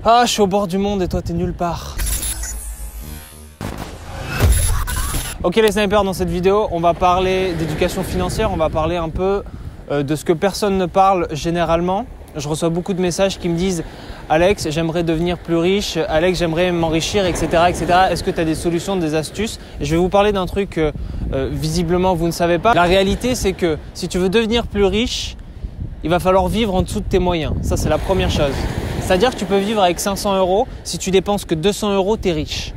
Ah, je suis au bord du monde et toi, t'es nulle part. Ok les snipers, dans cette vidéo, on va parler d'éducation financière, on va parler un peu de ce que personne ne parle généralement. Je reçois beaucoup de messages qui me disent « Alex, j'aimerais devenir plus riche, Alex, j'aimerais m'enrichir, etc. etc. Est-ce que tu as des solutions, des astuces ?» Et je vais vous parler d'un truc que visiblement vous ne savez pas. La réalité, c'est que si tu veux devenir plus riche, il va falloir vivre en dessous de tes moyens. Ça, c'est la première chose. C'est-à-dire que tu peux vivre avec 500 €, si tu dépenses que 200 €, tu es riche.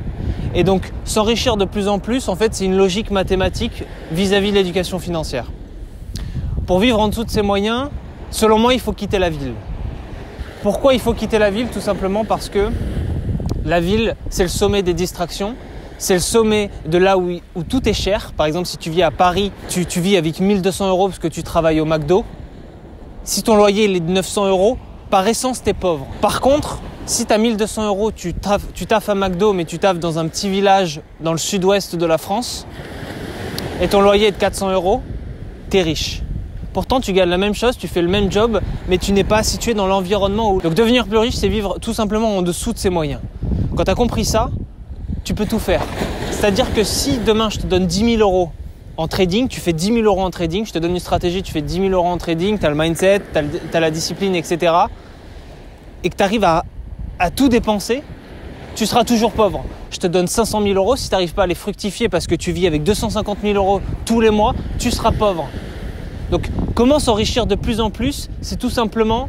Et donc, s'enrichir de plus en plus, en fait, c'est une logique mathématique vis-à-vis de l'éducation financière. Pour vivre en dessous de ses moyens, selon moi, il faut quitter la ville. Pourquoi il faut quitter la ville? Tout simplement parce que la ville, c'est le sommet des distractions. C'est le sommet de là où tout est cher. Par exemple, si tu vis à Paris, tu vis avec 1200 € parce que tu travailles au McDo. Si ton loyer il est de 900 €, par essence, tu es pauvre. Par contre, si tu as 1200 €, tu taffes à McDo, mais tu taffes dans un petit village dans le sud-ouest de la France, et ton loyer est de 400 €, tu es riche. Pourtant, tu gagnes la même chose, tu fais le même job, mais tu n'es pas situé dans l'environnement où... Donc, devenir plus riche, c'est vivre tout simplement en dessous de ses moyens. Quand tu as compris ça, tu peux tout faire. C'est-à-dire que si demain, je te donne 10 000 € en trading, tu fais 10 000 € en trading, je te donne une stratégie, tu fais 10 000 € en trading, tu as le mindset, tu as la discipline, etc. Et que tu arrives à tout dépenser, tu seras toujours pauvre. Je te donne 500 000 €, si tu n'arrives pas à les fructifier parce que tu vis avec 250 000 € tous les mois, tu seras pauvre. Donc, comment s'enrichir de plus en plus? C'est tout simplement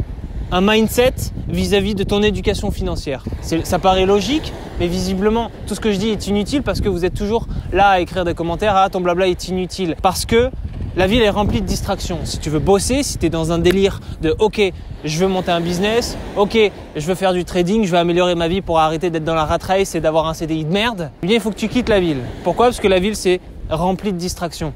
un mindset vis-à-vis de ton éducation financière. Ça paraît logique, mais visiblement, tout ce que je dis est inutile parce que vous êtes toujours là à écrire des commentaires « Ah, ton blabla est inutile ». Parce que la ville est remplie de distractions. Si tu veux bosser, si tu es dans un délire de « Ok, je veux monter un business, ok, je veux faire du trading, je veux améliorer ma vie pour arrêter d'être dans la rat race et d'avoir un CDI de merde », eh bien, il faut que tu quittes la ville. Pourquoi? Parce que la ville, c'est rempli de distractions.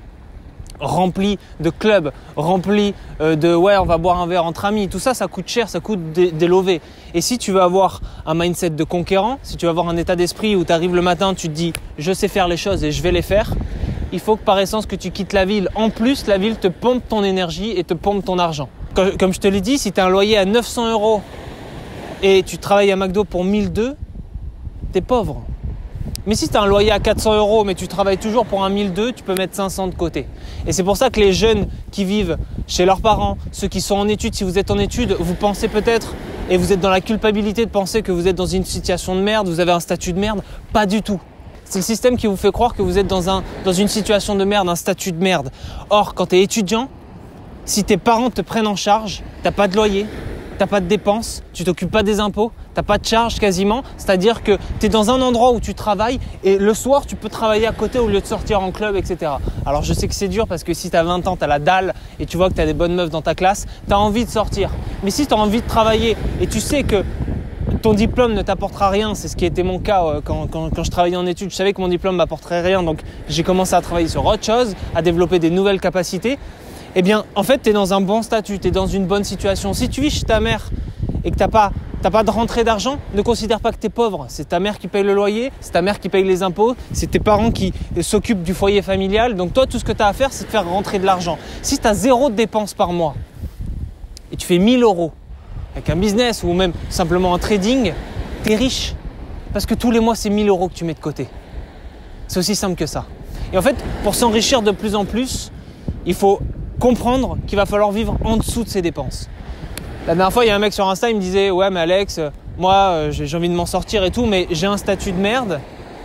Rempli de clubs, rempli de ouais, on va boire un verre entre amis. Tout ça, ça coûte cher, ça coûte des lovés. Et si tu veux avoir un mindset de conquérant, si tu veux avoir un état d'esprit où tu arrives le matin, tu te dis je sais faire les choses et je vais les faire, il faut que par essence que tu quittes la ville. En plus, la ville te pompe ton énergie et te pompe ton argent. Comme je te l'ai dit, si tu as un loyer à 900 € et tu travailles à McDo pour 1200, tu es pauvre. Mais si tu as un loyer à 400 € mais tu travailles toujours pour un 1200, tu peux mettre 500 de côté. Et c'est pour ça que les jeunes qui vivent chez leurs parents, ceux qui sont en études, si vous êtes en études, vous pensez peut-être et vous êtes dans la culpabilité de penser que vous êtes dans une situation de merde, vous avez un statut de merde. Pas du tout. C'est le système qui vous fait croire que vous êtes dans une situation de merde, un statut de merde. Or, quand tu es étudiant, si tes parents te prennent en charge, tu n'as pas de loyer, tu n'as pas de dépenses, tu t'occupes pas des impôts, tu n'as pas de charges quasiment. C'est-à-dire que tu es dans un endroit où tu travailles et le soir, tu peux travailler à côté au lieu de sortir en club, etc. Alors, je sais que c'est dur parce que si tu as 20 ans, tu as la dalle et tu vois que tu as des bonnes meufs dans ta classe, tu as envie de sortir. Mais si tu as envie de travailler et tu sais que ton diplôme ne t'apportera rien, c'est ce qui était mon cas quand je travaillais en études, je savais que mon diplôme ne m'apporterait rien, donc j'ai commencé à travailler sur autre chose, à développer des nouvelles capacités. Eh bien, en fait, tu es dans un bon statut, tu es dans une bonne situation. Si tu vis chez ta mère et que tu n'as pas de rentrée d'argent, ne considère pas que tu es pauvre. C'est ta mère qui paye le loyer, c'est ta mère qui paye les impôts, c'est tes parents qui s'occupent du foyer familial. Donc toi, tout ce que tu as à faire, c'est de faire rentrer de l'argent. Si tu as 0 dépenses par mois et tu fais 1000 € avec un business ou même simplement un trading, tu es riche. Parce que tous les mois, c'est 1000 € que tu mets de côté. C'est aussi simple que ça. Et en fait, pour s'enrichir de plus en plus, il faut comprendre qu'il va falloir vivre en dessous de ses dépenses. La dernière fois, il y a un mec sur Insta, il me disait « Ouais, mais Alex, moi, j'ai envie de m'en sortir et tout, mais j'ai un statut de merde. »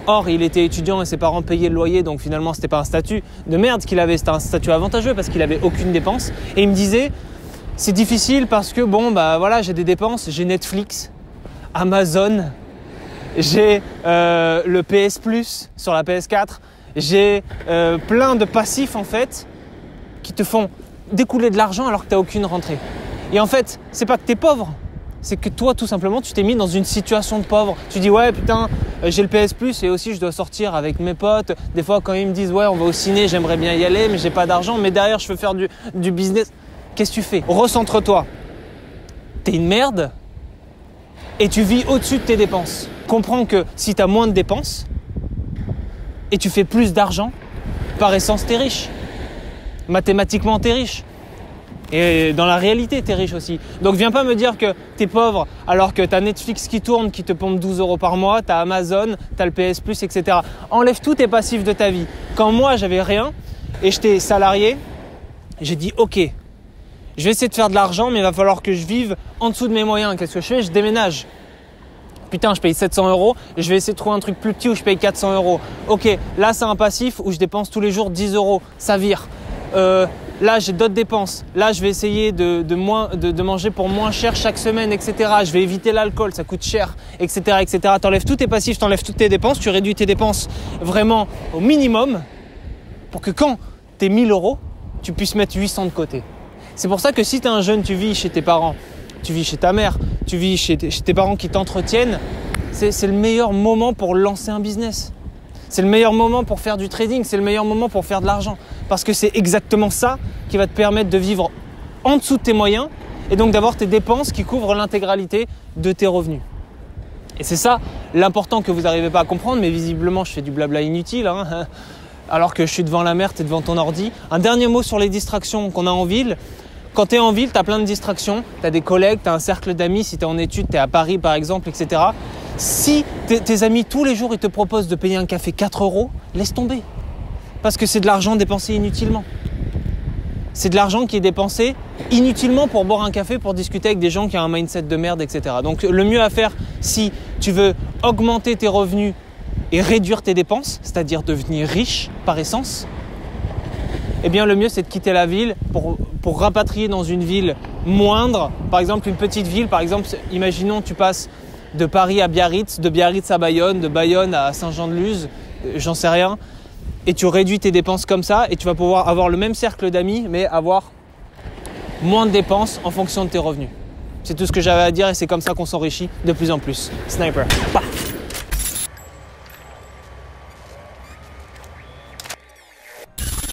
Or, il était étudiant et ses parents payaient le loyer, donc finalement, c'était pas un statut de merde qu'il avait, c'était un statut avantageux parce qu'il avait aucune dépense. Et il me disait « C'est difficile parce que, bon, bah voilà, j'ai des dépenses, j'ai Netflix, Amazon, j'ai le PS Plus sur la PS4, j'ai plein de passifs, en fait, qui te font découler de l'argent alors que tu n'as aucune rentrée. » Et en fait, c'est pas que tu es pauvre, c'est que toi, tout simplement, tu t'es mis dans une situation de pauvre. Tu dis, ouais, putain, j'ai le PS Plus et aussi je dois sortir avec mes potes. Des fois, quand ils me disent, ouais, on va au ciné, j'aimerais bien y aller, mais j'ai pas d'argent, mais derrière, je veux faire du business. Qu'est-ce que tu fais? Recentre-toi. Tu es une merde et tu vis au-dessus de tes dépenses. Comprends que si tu as moins de dépenses et tu fais plus d'argent, par essence, tu es riche. Mathématiquement, tu es riche. Et dans la réalité, tu es riche aussi. Donc viens pas me dire que tu es pauvre alors que tu as Netflix qui tourne, qui te pompe 12 € par mois, tu as Amazon, tu as le PS Plus, etc. Enlève tous tes passifs de ta vie. Quand moi, j'avais rien et j'étais salarié, j'ai dit ok, je vais essayer de faire de l'argent, mais il va falloir que je vive en dessous de mes moyens. Qu'est-ce que je fais? Je déménage. Putain, je paye 700 €, et je vais essayer de trouver un truc plus petit où je paye 400 €. Ok, là c'est un passif où je dépense tous les jours 10 €, ça vire. Là j'ai d'autres dépenses. Là je vais essayer de manger pour moins cher chaque semaine, etc. Je vais éviter l'alcool, ça coûte cher, etc. etc. T'enlèves tous tes passifs, t'enlèves toutes tes dépenses, tu réduis tes dépenses vraiment au minimum pour que quand t'es 1000 €, tu puisses mettre 800 de côté. C'est pour ça que si t'es un jeune, tu vis chez tes parents, tu vis chez ta mère, tu vis chez tes parents qui t'entretiennent, c'est le meilleur moment pour lancer un business. C'est le meilleur moment pour faire du trading, c'est le meilleur moment pour faire de l'argent. Parce que c'est exactement ça qui va te permettre de vivre en dessous de tes moyens et donc d'avoir tes dépenses qui couvrent l'intégralité de tes revenus. Et c'est ça l'important que vous n'arrivez pas à comprendre, mais visiblement je fais du blabla inutile, hein, alors que je suis devant la mer, tu es devant ton ordi. Un dernier mot sur les distractions qu'on a en ville. Quand tu es en ville, tu as plein de distractions, tu as des collègues, tu as un cercle d'amis, si tu es en études, tu es à Paris par exemple, etc. Si tes amis tous les jours ils te proposent de payer un café 4 €, laisse tomber. Parce que c'est de l'argent dépensé inutilement. C'est de l'argent qui est dépensé inutilement pour boire un café, pour discuter avec des gens qui ont un mindset de merde, etc. Donc le mieux à faire si tu veux augmenter tes revenus et réduire tes dépenses, c'est-à-dire devenir riche par essence, eh bien le mieux c'est de quitter la ville pour rapatrier dans une ville moindre. Par exemple une petite ville, par exemple imaginons tu passes de Paris à Biarritz, de Biarritz à Bayonne, de Bayonne à Saint-Jean-de-Luz, j'en sais rien, et tu réduis tes dépenses comme ça et tu vas pouvoir avoir le même cercle d'amis mais avoir moins de dépenses en fonction de tes revenus. C'est tout ce que j'avais à dire et c'est comme ça qu'on s'enrichit de plus en plus. Sniper. Paf.